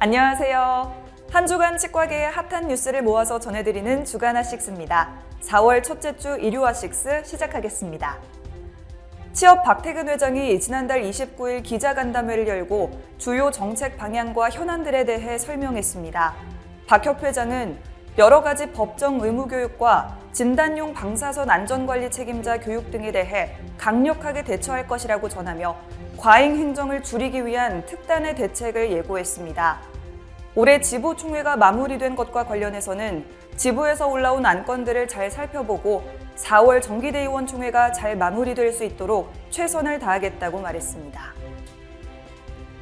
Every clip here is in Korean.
안녕하세요. 한 주간 치과계의 핫한 뉴스를 모아서 전해드리는 주간 핫식스입니다. 4월 첫째 주 일요 핫식스 시작하겠습니다. 취업 박태근 회장이 지난달 29일 기자간담회를 열고 주요 정책 방향과 현안들에 대해 설명했습니다. 박 회장은 여러 가지 법정 의무 교육과 진단용 방사선 안전관리 책임자 교육 등에 대해 강력하게 대처할 것이라고 전하며 과잉 행정을 줄이기 위한 특단의 대책을 예고했습니다. 올해 지부 총회가 마무리된 것과 관련해서는 지부에서 올라온 안건들을 잘 살펴보고 4월 정기대의원 총회가 잘 마무리될 수 있도록 최선을 다하겠다고 말했습니다.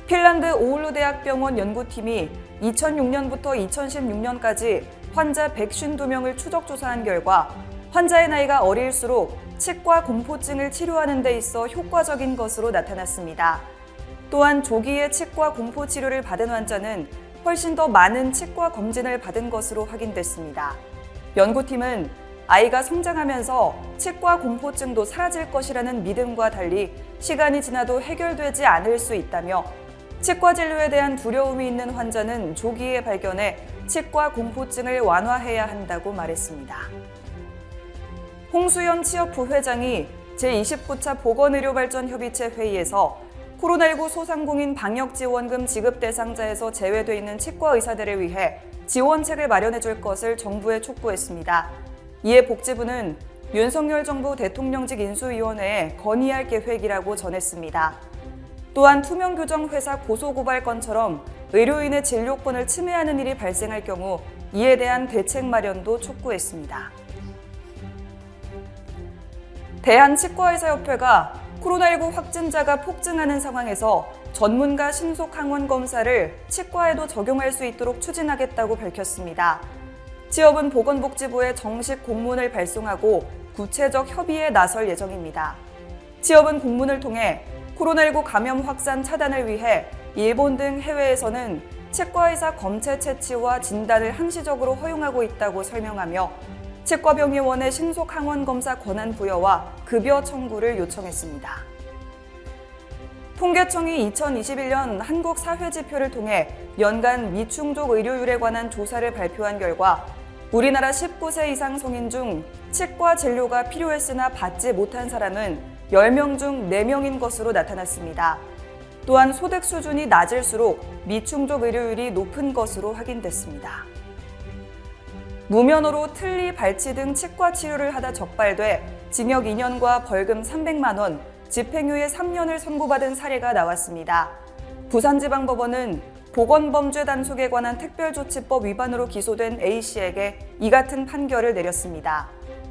핀란드 오울루 대학병원 연구팀이 2006년부터 2016년까지 환자 152명을 추적 조사한 결과 환자의 나이가 어릴수록 치과 공포증을 치료하는 데 있어 효과적인 것으로 나타났습니다. 또한 조기에 치과 공포 치료를 받은 환자는 훨씬 더 많은 치과 검진을 받은 것으로 확인됐습니다. 연구팀은 아이가 성장하면서 치과 공포증도 사라질 것이라는 믿음과 달리 시간이 지나도 해결되지 않을 수 있다며 치과 진료에 대한 두려움이 있는 환자는 조기에 발견해 치과 공포증을 완화해야 한다고 말했습니다. 홍수연 취업 부회장이 제29차 보건의료발전협의체 회의에서 코로나19 소상공인 방역지원금 지급 대상자에서 제외돼 있는 치과 의사들을 위해 지원책을 마련해 줄 것을 정부에 촉구했습니다. 이에 복지부는 윤석열 정부 대통령직 인수위원회에 건의할 계획이라고 전했습니다. 또한 투명교정회사 고소고발 건처럼 의료인의 진료권을 침해하는 일이 발생할 경우 이에 대한 대책 마련도 촉구했습니다. 대한치과의사협회가 코로나19 확진자가 폭증하는 상황에서 전문가 신속 항원 검사를 치과에도 적용할 수 있도록 추진하겠다고 밝혔습니다. 취업은 보건복지부에 정식 공문을 발송하고 구체적 협의에 나설 예정입니다. 취업은 공문을 통해 코로나19 감염 확산 차단을 위해 일본 등 해외에서는 치과의사 검체 채취와 진단을 항시적으로 허용하고 있다고 설명하며 치과병의원의 신속 항원 검사 권한 부여와 급여 청구를 요청했습니다. 통계청이 2021년 한국 사회지표를 통해 연간 미충족 의료율에 관한 조사를 발표한 결과 우리나라 19세 이상 성인 중 치과 진료가 필요했으나 받지 못한 사람은 10명 중 4명인 것으로 나타났습니다. 또한 소득 수준이 낮을수록 미충족 의료율이 높은 것으로 확인됐습니다. 무면허로 틀니, 발치 등 치과 치료를 하다 적발돼 징역 2년과 벌금 300만 원, 집행유예 3년을 선고받은 사례가 나왔습니다. 부산지방법원은 보건범죄 단속에 관한 특별조치법 위반으로 기소된 A씨에게 이 같은 판결을 내렸습니다.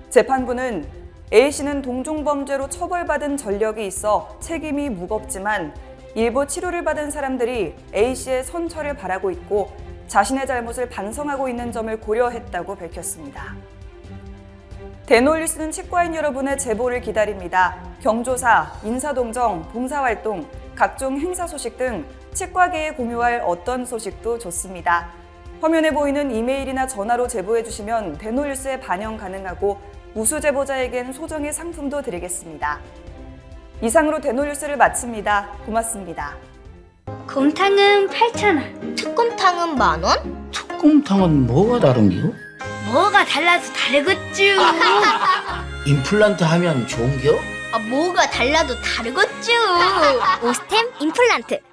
재판부는 A씨는 동종범죄로 처벌받은 전력이 있어 책임이 무겁지만 일부 치료를 받은 사람들이 A씨의 선처를 바라고 있고 자신의 잘못을 반성하고 있는 점을 고려했다고 밝혔습니다. 대놀뉴스는 치과인 여러분의 제보를 기다립니다. 경조사, 인사동정, 봉사활동, 각종 행사 소식 등 치과계에 공유할 어떤 소식도 좋습니다. 화면에 보이는 이메일이나 전화로 제보해 주시면 대놀뉴스에 반영 가능하고 우수 제보자에겐 소정의 상품도 드리겠습니다. 이상으로 대놀뉴스를 마칩니다. 고맙습니다. 곰탕은 8,000원. 특곰탕은 10,000원? 특곰탕은 뭐가 다른겨? 뭐가 달라서 다르겠쥬. 임플란트 하면 좋은겨? 뭐가 달라도 다르겠죠. 오스템 임플란트.